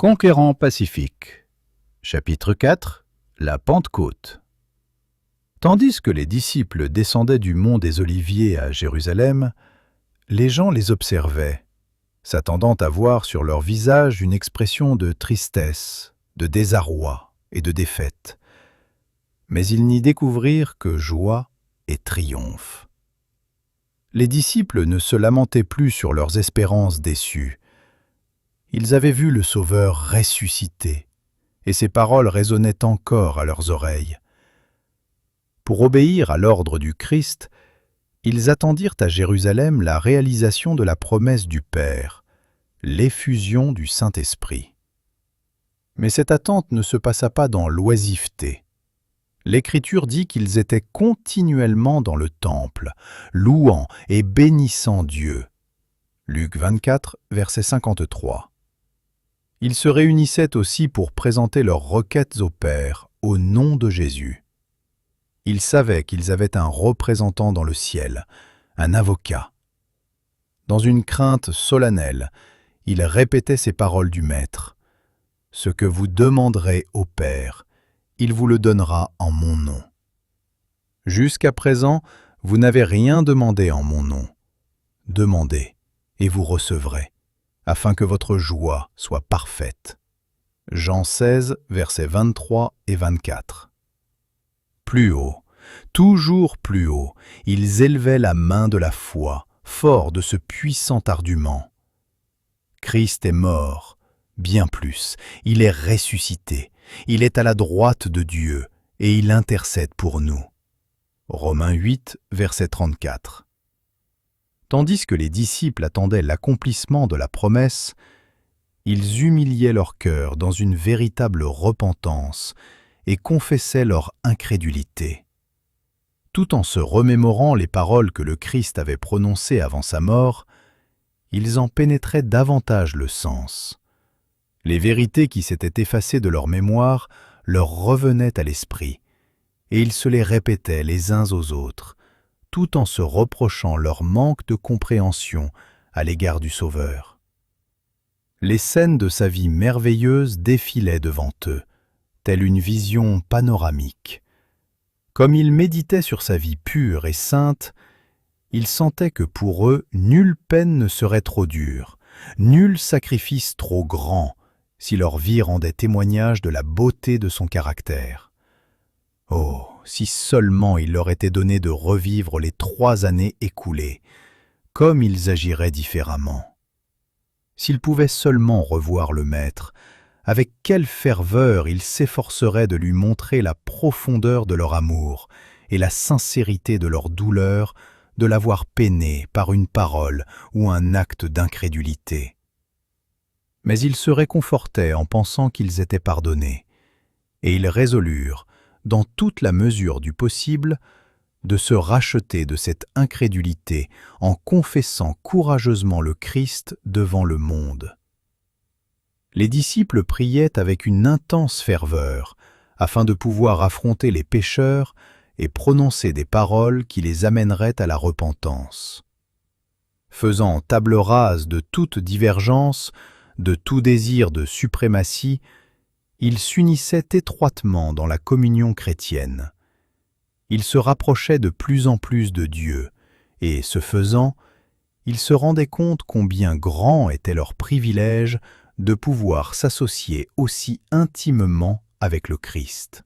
Conquérant pacifique. Chapitre 4. La Pentecôte. Tandis que les disciples descendaient du mont des Oliviers à Jérusalem, les gens les observaient, s'attendant à voir sur leur visage une expression de tristesse, de désarroi et de défaite. Mais ils n'y découvrirent que joie et triomphe. Les disciples ne se lamentaient plus sur leurs espérances déçues. Ils avaient vu le Sauveur ressuscité, et ses paroles résonnaient encore à leurs oreilles. Pour obéir à l'ordre du Christ, ils attendirent à Jérusalem la réalisation de la promesse du Père, l'effusion du Saint-Esprit. Mais cette attente ne se passa pas dans l'oisiveté. L'Écriture dit qu'ils étaient continuellement dans le temple, louant et bénissant Dieu. Luc 24, verset 53. Ils se réunissaient aussi pour présenter leurs requêtes au Père, au nom de Jésus. Ils savaient qu'ils avaient un représentant dans le ciel, un avocat. Dans une crainte solennelle, ils répétaient ces paroles du Maître. « Ce que vous demanderez au Père, il vous le donnera en mon nom. Jusqu'à présent, vous n'avez rien demandé en mon nom. Demandez, et vous recevrez, afin que votre joie soit parfaite. » Jean 16, versets 23 et 24. Plus haut, toujours plus haut, ils élevaient la main de la foi, forts de ce puissant argument. Christ est mort, bien plus, il est ressuscité, il est à la droite de Dieu, et il intercède pour nous. Romains 8, verset 34. Tandis que les disciples attendaient l'accomplissement de la promesse, ils humiliaient leur cœur dans une véritable repentance et confessaient leur incrédulité. Tout en se remémorant les paroles que le Christ avait prononcées avant sa mort, ils en pénétraient davantage le sens. Les vérités qui s'étaient effacées de leur mémoire leur revenaient à l'esprit, et ils se les répétaient les uns aux autres, tout en se reprochant leur manque de compréhension à l'égard du Sauveur. Les scènes de sa vie merveilleuse défilaient devant eux, telle une vision panoramique. Comme ils méditaient sur sa vie pure et sainte, ils sentaient que pour eux, nulle peine ne serait trop dure, nul sacrifice trop grand, si leur vie rendait témoignage de la beauté de son caractère. Oh, si seulement il leur était donné de revivre les 3 années écoulées, comme ils agiraient différemment. S'ils pouvaient seulement revoir le Maître, avec quelle ferveur ils s'efforceraient de lui montrer la profondeur de leur amour et la sincérité de leur douleur de l'avoir peiné par une parole ou un acte d'incrédulité. Mais ils se réconfortaient en pensant qu'ils étaient pardonnés, et ils résolurent, dans toute la mesure du possible, de se racheter de cette incrédulité en confessant courageusement le Christ devant le monde. Les disciples priaient avec une intense ferveur, afin de pouvoir affronter les pécheurs et prononcer des paroles qui les amèneraient à la repentance. Faisant table rase de toute divergence, de tout désir de suprématie, ils s'unissaient étroitement dans la communion chrétienne. Ils se rapprochaient de plus en plus de Dieu, et, ce faisant, ils se rendaient compte combien grand était leur privilège de pouvoir s'associer aussi intimement avec le Christ.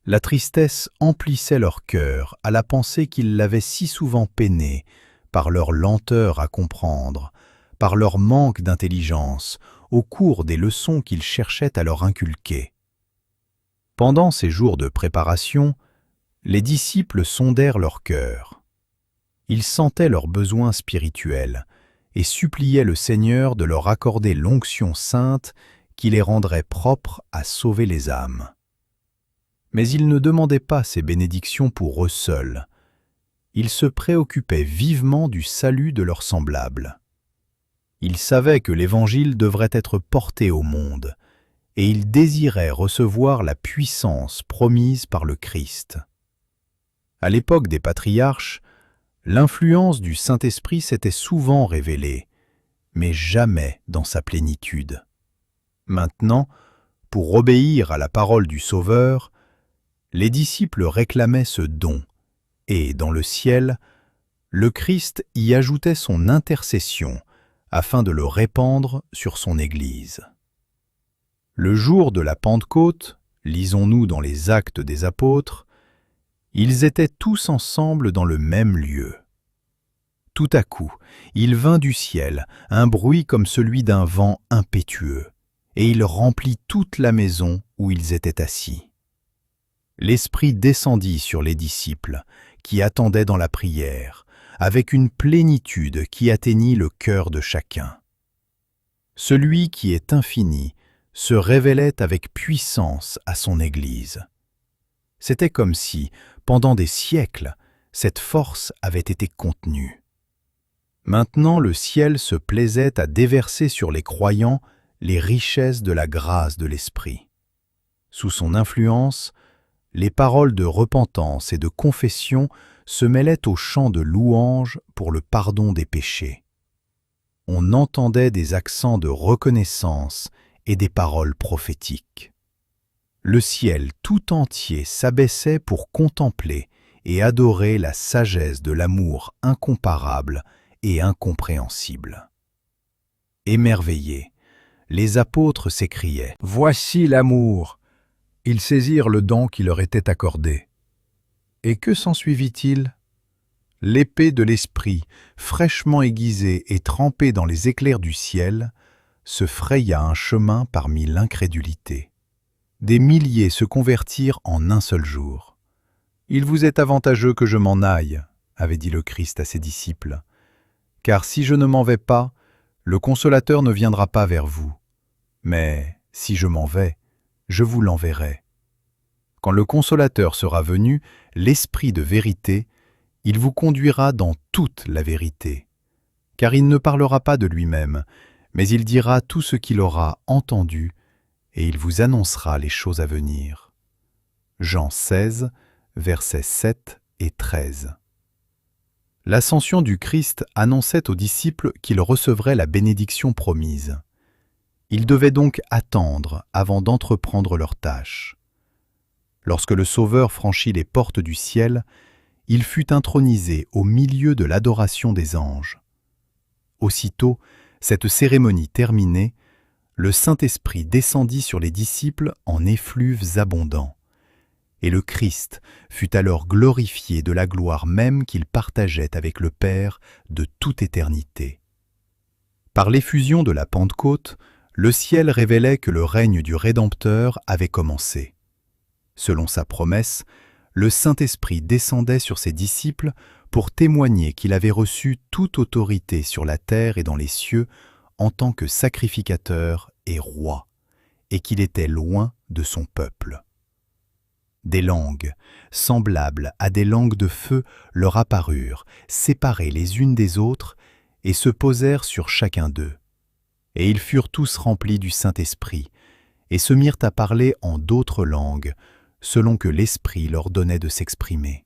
La tristesse emplissait leur cœur à la pensée qu'ils l'avaient si souvent peiné par leur lenteur à comprendre, par leur manque d'intelligence, au cours des leçons qu'ils cherchaient à leur inculquer. Pendant ces jours de préparation, les disciples sondèrent leur cœur. Ils sentaient leurs besoins spirituels et suppliaient le Seigneur de leur accorder l'onction sainte qui les rendrait propres à sauver les âmes. Mais ils ne demandaient pas ces bénédictions pour eux seuls. Ils se préoccupaient vivement du salut de leurs semblables. Ils savaient que l'Évangile devrait être porté au monde, et ils désiraient recevoir la puissance promise par le Christ. À l'époque des patriarches, l'influence du Saint-Esprit s'était souvent révélée, mais jamais dans sa plénitude. Maintenant, pour obéir à la parole du Sauveur, les disciples réclamaient ce don, et dans le ciel, le Christ y ajoutait son intercession afin de le répandre sur son Église. Le jour de la Pentecôte, lisons-nous dans les Actes des Apôtres, ils étaient tous ensemble dans le même lieu. Tout à coup, il vint du ciel un bruit comme celui d'un vent impétueux, et il remplit toute la maison où ils étaient assis. L'Esprit descendit sur les disciples, qui attendaient dans la prière, avec une plénitude qui atteignit le cœur de chacun. Celui qui est infini se révélait avec puissance à son Église. C'était comme si, pendant des siècles, cette force avait été contenue. Maintenant, le ciel se plaisait à déverser sur les croyants les richesses de la grâce de l'Esprit. Sous son influence, les paroles de repentance et de confession se mêlaient aux chants de louange pour le pardon des péchés. On entendait des accents de reconnaissance et des paroles prophétiques. Le ciel tout entier s'abaissait pour contempler et adorer la sagesse de l'amour incomparable et incompréhensible. Émerveillés, les apôtres s'écriaient « Voici l'amour !» Ils saisirent le don qui leur était accordé. Et que s'ensuivit-il? L'épée de l'Esprit, fraîchement aiguisée et trempée dans les éclairs du ciel, se fraya un chemin parmi l'incrédulité. Des milliers se convertirent en un seul jour. « Il vous est avantageux que je m'en aille, » avait dit le Christ à ses disciples, « car si je ne m'en vais pas, le Consolateur ne viendra pas vers vous. Mais si je m'en vais, je vous l'enverrai. Quand le Consolateur sera venu, l'Esprit de vérité, il vous conduira dans toute la vérité. Car il ne parlera pas de lui-même, mais il dira tout ce qu'il aura entendu, et il vous annoncera les choses à venir. » Jean 16, versets 7 et 13. L'ascension du Christ annonçait aux disciples qu'ils recevraient la bénédiction promise. Ils devaient donc attendre avant d'entreprendre leur tâche. Lorsque le Sauveur franchit les portes du ciel, il fut intronisé au milieu de l'adoration des anges. Aussitôt, cette cérémonie terminée, le Saint-Esprit descendit sur les disciples en effluves abondants. Et le Christ fut alors glorifié de la gloire même qu'il partageait avec le Père de toute éternité. Par l'effusion de la Pentecôte, le ciel révélait que le règne du Rédempteur avait commencé. Selon sa promesse, le Saint-Esprit descendait sur ses disciples pour témoigner qu'il avait reçu toute autorité sur la terre et dans les cieux en tant que sacrificateur et roi, et qu'il était loin de son peuple. Des langues, semblables à des langues de feu, leur apparurent, séparées les unes des autres, et se posèrent sur chacun d'eux. Et ils furent tous remplis du Saint-Esprit, et se mirent à parler en d'autres langues, selon que l'Esprit leur donnait de s'exprimer.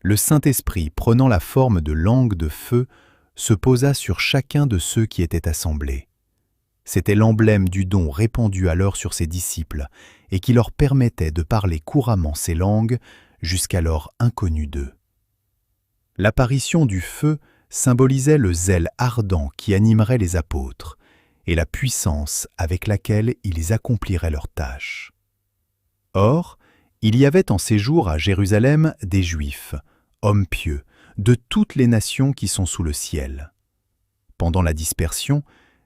Le Saint-Esprit, prenant la forme de langues de feu, se posa sur chacun de ceux qui étaient assemblés. C'était l'emblème du don répandu alors sur ses disciples et qui leur permettait de parler couramment ces langues, jusqu'alors inconnues d'eux. L'apparition du feu symbolisait le zèle ardent qui animerait les apôtres et la puissance avec laquelle ils accompliraient leurs tâches. Or, il y avait en ces jours à Jérusalem des Juifs, hommes pieux, de toutes les nations qui sont sous le ciel. Pendant la dispersion,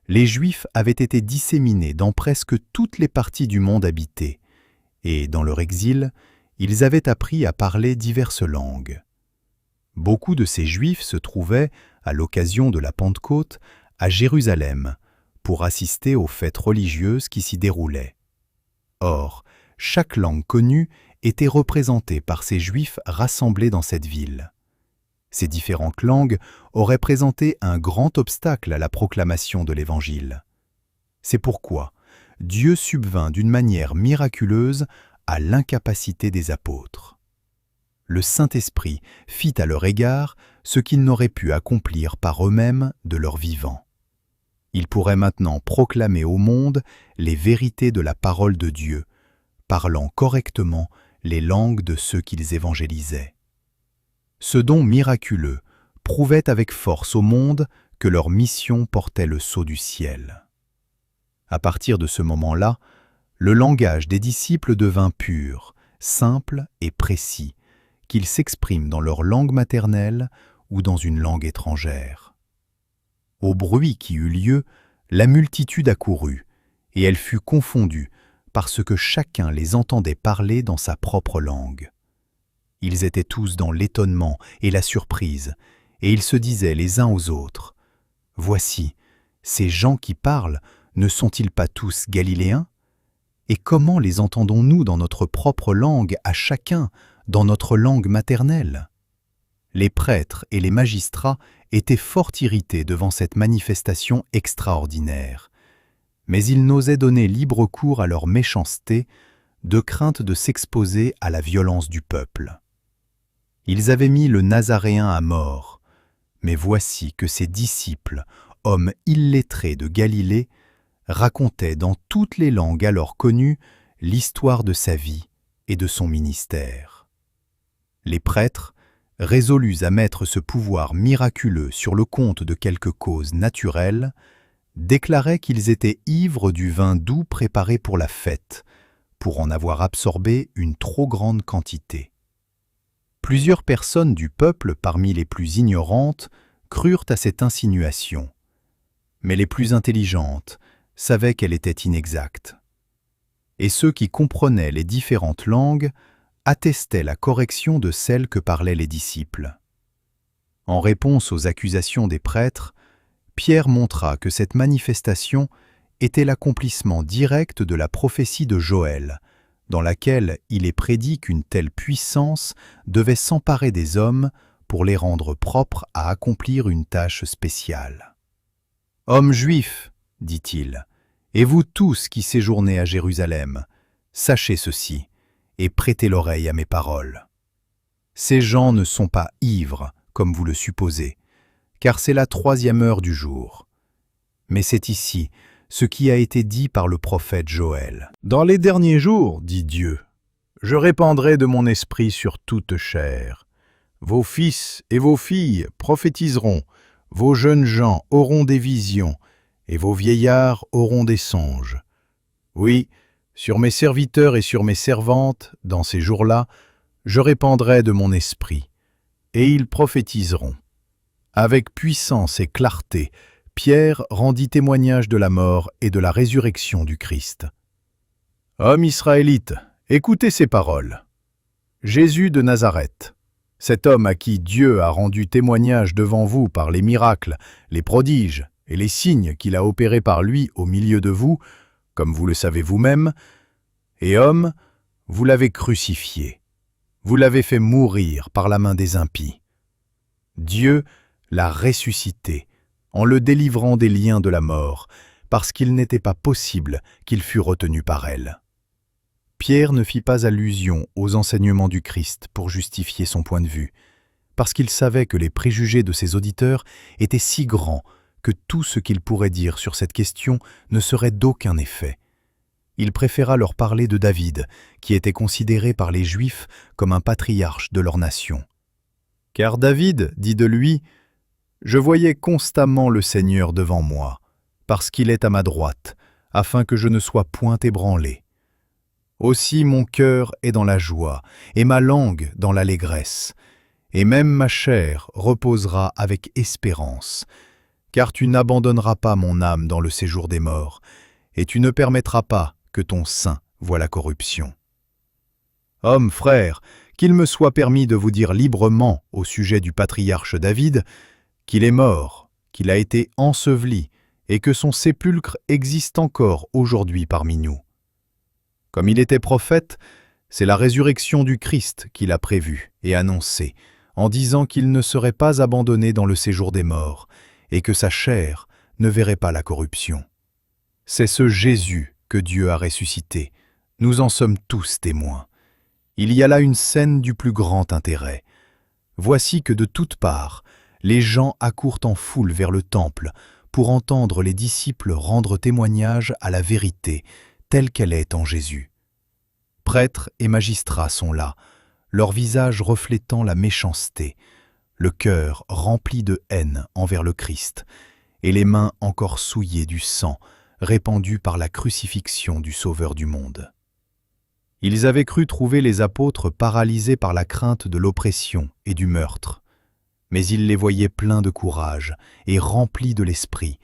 les Juifs avaient été disséminés dans presque toutes les parties du monde habité, et dans leur exil, ils avaient appris à parler diverses langues. Beaucoup de ces Juifs se trouvaient, à l'occasion de la Pentecôte, à Jérusalem, pour assister aux fêtes religieuses qui s'y déroulaient. Or, chaque langue connue était représentée par ces Juifs rassemblés dans cette ville. Ces différentes langues auraient présenté un grand obstacle à la proclamation de l'Évangile. C'est pourquoi Dieu subvint d'une manière miraculeuse à l'incapacité des apôtres. Le Saint-Esprit fit à leur égard ce qu'ils n'auraient pu accomplir par eux-mêmes de leur vivant. Il pourrait maintenant proclamer au monde les vérités de la parole de Dieu, parlant correctement les langues de ceux qu'ils évangélisaient. Ce don miraculeux prouvait avec force au monde que leur mission portait le sceau du ciel. À partir de ce moment-là, le langage des disciples devint pur, simple et précis, qu'ils s'expriment dans leur langue maternelle ou dans une langue étrangère. Au bruit qui eut lieu, la multitude accourut, et elle fut confondue, parce que chacun les entendait parler dans sa propre langue. Ils étaient tous dans l'étonnement et la surprise, et ils se disaient les uns aux autres, « Voici, ces gens qui parlent, ne sont-ils pas tous galiléens? Et comment les entendons-nous dans notre propre langue à chacun, dans notre langue maternelle ?» Les prêtres et les magistrats étaient fort irrités devant cette manifestation extraordinaire, mais ils n'osaient donner libre cours à leur méchanceté, de crainte de s'exposer à la violence du peuple. Ils avaient mis le Nazaréen à mort, mais voici que ses disciples, hommes illettrés de Galilée, racontaient dans toutes les langues alors connues l'histoire de sa vie et de son ministère. Les prêtres, résolus à mettre ce pouvoir miraculeux sur le compte de quelque cause naturelle, déclaraient qu'ils étaient ivres du vin doux préparé pour la fête, pour en avoir absorbé une trop grande quantité. Plusieurs personnes du peuple, parmi les plus ignorantes, crurent à cette insinuation, mais les plus intelligentes savaient qu'elle était inexacte. Et ceux qui comprenaient les différentes langues attestaient la correction de celle que parlaient les disciples. En réponse aux accusations des prêtres, Pierre montra que cette manifestation était l'accomplissement direct de la prophétie de Joël, dans laquelle il est prédit qu'une telle puissance devait s'emparer des hommes pour les rendre propres à accomplir une tâche spéciale. « Hommes juifs, dit-il, et vous tous qui séjournez à Jérusalem, sachez ceci, et prêtez l'oreille à mes paroles. Ces gens ne sont pas ivres, comme vous le supposez, car c'est la 3e heure du jour. Mais c'est ici ce qui a été dit par le prophète Joël. « Dans les derniers jours, dit Dieu, je répandrai de mon esprit sur toute chair. Vos fils et vos filles prophétiseront, vos jeunes gens auront des visions, et vos vieillards auront des songes. Oui, sur mes serviteurs et sur mes servantes, dans ces jours-là, je répandrai de mon esprit, et ils prophétiseront. » Avec puissance et clarté, Pierre rendit témoignage de la mort et de la résurrection du Christ. « Hommes israélites, écoutez ces paroles. Jésus de Nazareth, cet homme à qui Dieu a rendu témoignage devant vous par les miracles, les prodiges et les signes qu'il a opérés par lui au milieu de vous, comme vous le savez vous-même, et homme, vous l'avez crucifié, vous l'avez fait mourir par la main des impies. Dieu l'a ressuscité en le délivrant des liens de la mort, parce qu'il n'était pas possible qu'il fût retenu par elle. » Pierre ne fit pas allusion aux enseignements du Christ pour justifier son point de vue, parce qu'il savait que les préjugés de ses auditeurs étaient si grands que tout ce qu'il pourrait dire sur cette question ne serait d'aucun effet. Il préféra leur parler de David, qui était considéré par les Juifs comme un patriarche de leur nation. « Car David dit de lui, « Je voyais constamment le Seigneur devant moi, parce qu'il est à ma droite, afin que je ne sois point ébranlé. Aussi mon cœur est dans la joie, et ma langue dans l'allégresse, et même ma chair reposera avec espérance, car tu n'abandonneras pas mon âme dans le séjour des morts, et tu ne permettras pas que ton sein voie la corruption. Hommes, frères, qu'il me soit permis de vous dire librement au sujet du patriarche David, qu'il est mort, qu'il a été enseveli, et que son sépulcre existe encore aujourd'hui parmi nous. Comme il était prophète, c'est la résurrection du Christ qu'il a prévue et annoncée, en disant qu'il ne serait pas abandonné dans le séjour des morts, et que sa chair ne verrait pas la corruption. C'est ce Jésus que Dieu a ressuscité. Nous en sommes tous témoins. Il y a là une scène du plus grand intérêt. Voici que de toutes parts, les gens accourent en foule vers le temple pour entendre les disciples rendre témoignage à la vérité telle qu'elle est en Jésus. Prêtres et magistrats sont là, leurs visages reflétant la méchanceté, le cœur rempli de haine envers le Christ, et les mains encore souillées du sang répandu par la crucifixion du Sauveur du monde. Ils avaient cru trouver les apôtres paralysés par la crainte de l'oppression et du meurtre, mais ils les voyaient pleins de courage et remplis de l'Esprit,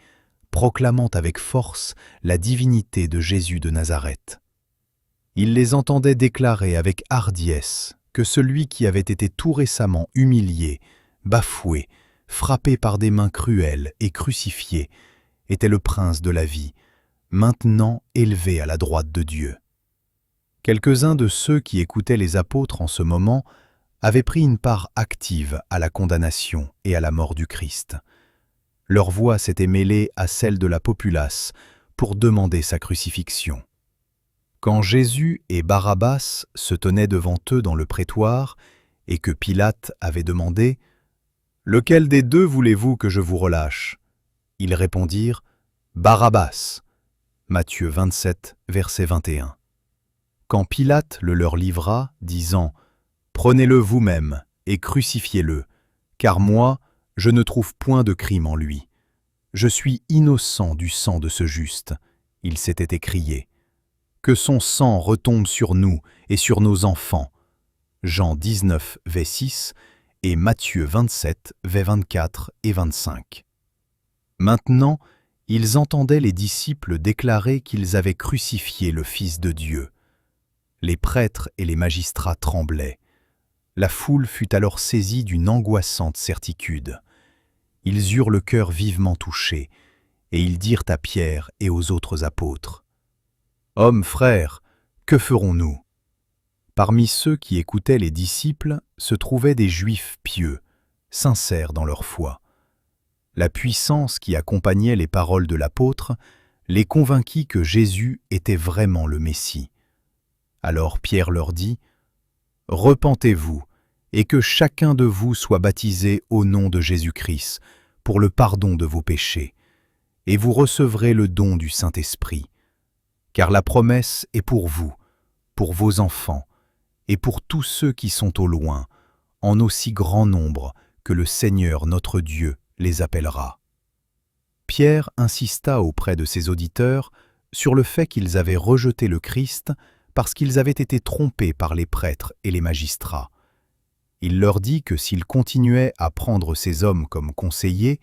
proclamant avec force la divinité de Jésus de Nazareth. Ils les entendaient déclarer avec hardiesse que celui qui avait été tout récemment humilié, bafoué, frappé par des mains cruelles et crucifié, était le prince de la vie, maintenant élevé à la droite de Dieu. Quelques-uns de ceux qui écoutaient les apôtres en ce moment avaient pris une part active à la condamnation et à la mort du Christ. Leur voix s'était mêlée à celle de la populace pour demander sa crucifixion. Quand Jésus et Barabbas se tenaient devant eux dans le prétoire et que Pilate avait demandé « Lequel des deux voulez-vous que je vous relâche ?» Ils répondirent « Barabbas » Matthieu 27, verset 21. Quand Pilate le leur livra, disant « Prenez-le vous-même et crucifiez-le, car moi, je ne trouve point de crime en lui. Je suis innocent du sang de ce juste. » Il s'était écrié. Que son sang retombe sur nous et sur nos enfants. Jean 19, verset 6 et Matthieu 27, verset 24 et 25. Maintenant, ils entendaient les disciples déclarer qu'ils avaient crucifié le Fils de Dieu. Les prêtres et les magistrats tremblaient. La foule fut alors saisie d'une angoissante certitude. Ils eurent le cœur vivement touché, et ils dirent à Pierre et aux autres apôtres : « Hommes, frères, que ferons-nous » Parmi ceux qui écoutaient les disciples se trouvaient des Juifs pieux, sincères dans leur foi. La puissance qui accompagnait les paroles de l'apôtre les convainquit que Jésus était vraiment le Messie. Alors Pierre leur dit : « Repentez-vous, et que chacun de vous soit baptisé au nom de Jésus-Christ pour le pardon de vos péchés, et vous recevrez le don du Saint-Esprit. Car la promesse est pour vous, pour vos enfants, et pour tous ceux qui sont au loin, en aussi grand nombre que le Seigneur notre Dieu les appellera. » Pierre insista auprès de ses auditeurs sur le fait qu'ils avaient rejeté le Christ parce qu'ils avaient été trompés par les prêtres et les magistrats. Il leur dit que s'ils continuaient à prendre ces hommes comme conseillers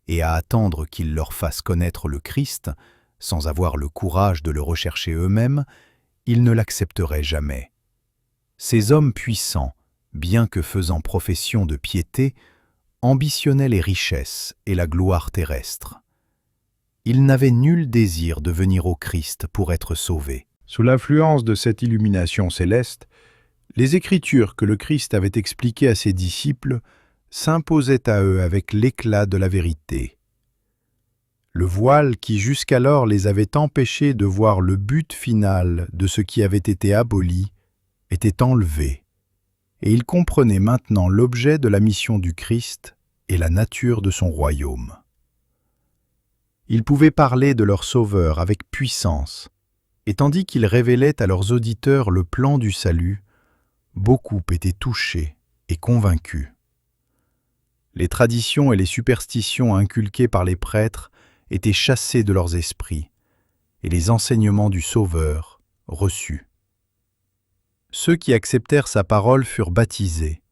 et à attendre qu'ils leur fassent connaître le Christ, sans avoir le courage de le rechercher eux-mêmes, ils ne l'accepteraient jamais. Ces hommes puissants, bien que faisant profession de piété, ambitionnaient les richesses et la gloire terrestre. Ils n'avaient nul désir de venir au Christ pour être sauvés. Sous l'influence de cette illumination céleste, les Écritures que le Christ avait expliquées à ses disciples s'imposaient à eux avec l'éclat de la vérité. Le voile qui jusqu'alors les avait empêchés de voir le but final de ce qui avait été aboli était enlevé, et ils comprenaient maintenant l'objet de la mission du Christ et la nature de son royaume. Ils pouvaient parler de leur Sauveur avec puissance, et tandis qu'ils révélaient à leurs auditeurs le plan du salut, beaucoup étaient touchés et convaincus. Les traditions et les superstitions inculquées par les prêtres étaient chassées de leurs esprits, et les enseignements du Sauveur reçus. Ceux qui acceptèrent sa parole furent baptisés,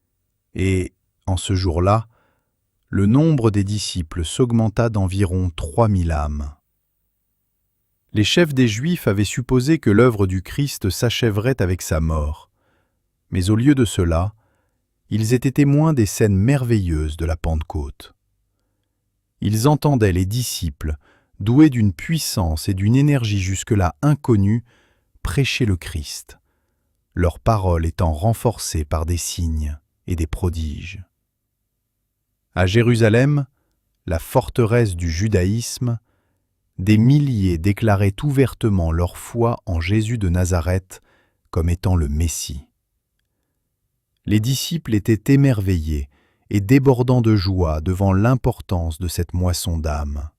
et, en ce jour-là, le nombre des disciples s'augmenta d'environ 3000 âmes. Les chefs des Juifs avaient supposé que l'œuvre du Christ s'achèverait avec sa mort, mais au lieu de cela, ils étaient témoins des scènes merveilleuses de la Pentecôte. Ils entendaient les disciples, doués d'une puissance et d'une énergie jusque-là inconnues, prêcher le Christ, leurs paroles étant renforcées par des signes et des prodiges. À Jérusalem, la forteresse du judaïsme, des milliers déclaraient ouvertement leur foi en Jésus de Nazareth comme étant le Messie. Les disciples étaient émerveillés et débordants de joie devant l'importance de cette moisson d'âmes.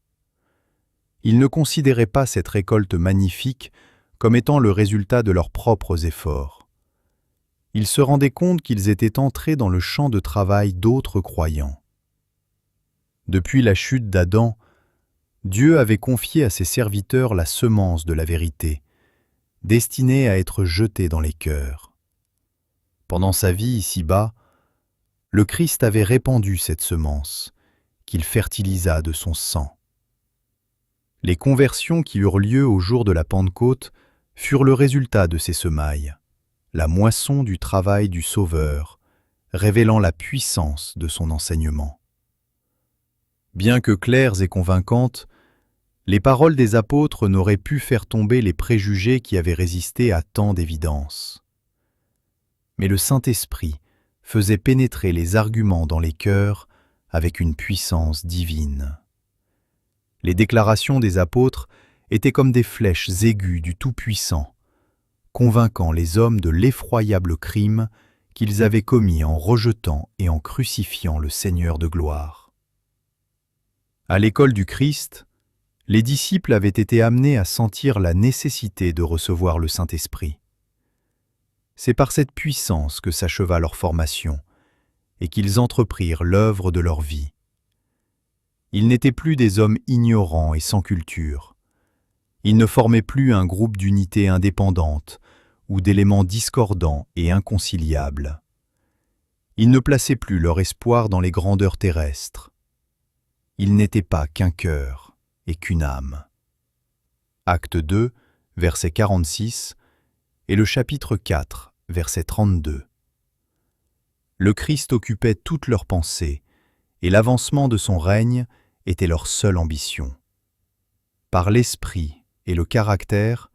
Ils ne considéraient pas cette récolte magnifique comme étant le résultat de leurs propres efforts. Ils se rendaient compte qu'ils étaient entrés dans le champ de travail d'autres croyants. Depuis la chute d'Adam, Dieu avait confié à ses serviteurs la semence de la vérité, destinée à être jetée dans les cœurs. Pendant sa vie ici-bas, le Christ avait répandu cette semence, qu'il fertilisa de son sang. Les conversions qui eurent lieu au jour de la Pentecôte furent le résultat de ces semailles, la moisson du travail du Sauveur, révélant la puissance de son enseignement. Bien que claires et convaincantes, les paroles des apôtres n'auraient pu faire tomber les préjugés qui avaient résisté à tant d'évidence. Mais le Saint-Esprit faisait pénétrer les arguments dans les cœurs avec une puissance divine. Les déclarations des apôtres étaient comme des flèches aiguës du Tout-Puissant, convainquant les hommes de l'effroyable crime qu'ils avaient commis en rejetant et en crucifiant le Seigneur de gloire. À l'école du Christ, les disciples avaient été amenés à sentir la nécessité de recevoir le Saint-Esprit. C'est par cette puissance que s'acheva leur formation et qu'ils entreprirent l'œuvre de leur vie. Ils n'étaient plus des hommes ignorants et sans culture. Ils ne formaient plus un groupe d'unités indépendantes ou d'éléments discordants et inconciliables. Ils ne plaçaient plus leur espoir dans les grandeurs terrestres. Ils n'étaient pas qu'un cœur et qu'une âme. Acte 2, verset 46, et le chapitre 4, verset 32. Le Christ occupait toutes leurs pensées, et l'avancement de son règne était leur seule ambition. Par l'esprit et le caractère,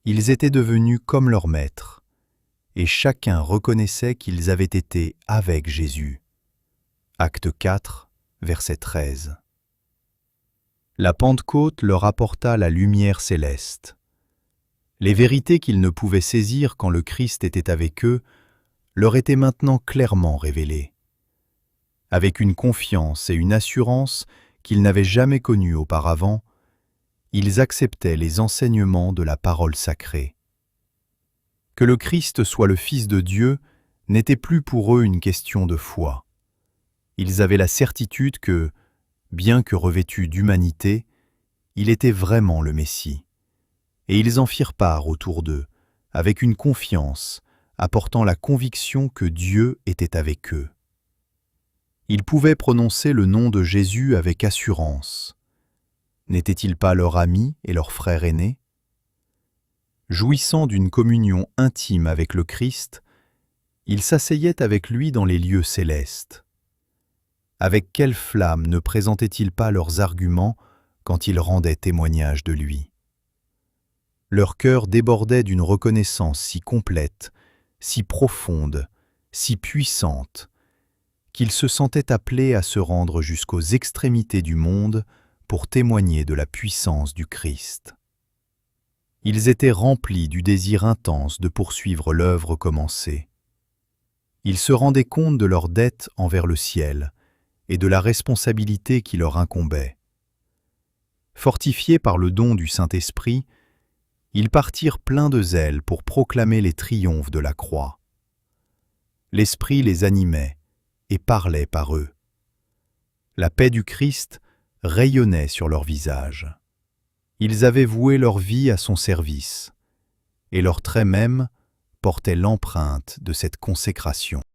ils étaient devenus comme leur maître, et chacun reconnaissait qu'ils avaient été avec Jésus. Acte 4, verset 13. La Pentecôte leur apporta la lumière céleste. Les vérités qu'ils ne pouvaient saisir quand le Christ était avec eux leur étaient maintenant clairement révélées. Avec une confiance et une assurance qu'ils n'avaient jamais connues auparavant, ils acceptaient les enseignements de la parole sacrée. Que le Christ soit le Fils de Dieu n'était plus pour eux une question de foi. Ils avaient la certitude que, bien que revêtu d'humanité, il était vraiment le Messie. Et ils en firent part autour d'eux, avec une confiance, apportant la conviction que Dieu était avec eux. Ils pouvaient prononcer le nom de Jésus avec assurance. N'était-il pas leur ami et leur frère aîné? Jouissant d'une communion intime avec le Christ, ils s'asseyaient avec lui dans les lieux célestes. Avec quelle flamme ne présentaient-ils pas leurs arguments quand ils rendaient témoignage de lui? Leur cœur débordait d'une reconnaissance si complète, si profonde, si puissante, qu'ils se sentaient appelés à se rendre jusqu'aux extrémités du monde pour témoigner de la puissance du Christ. Ils étaient remplis du désir intense de poursuivre l'œuvre commencée. Ils se rendaient compte de leur dette envers le ciel et de la responsabilité qui leur incombait. Fortifiés par le don du Saint-Esprit, ils partirent pleins de zèle pour proclamer les triomphes de la croix. L'Esprit les animait et parlait par eux. La paix du Christ rayonnait sur leurs visages. Ils avaient voué leur vie à son service, et leurs traits mêmes portaient l'empreinte de cette consécration.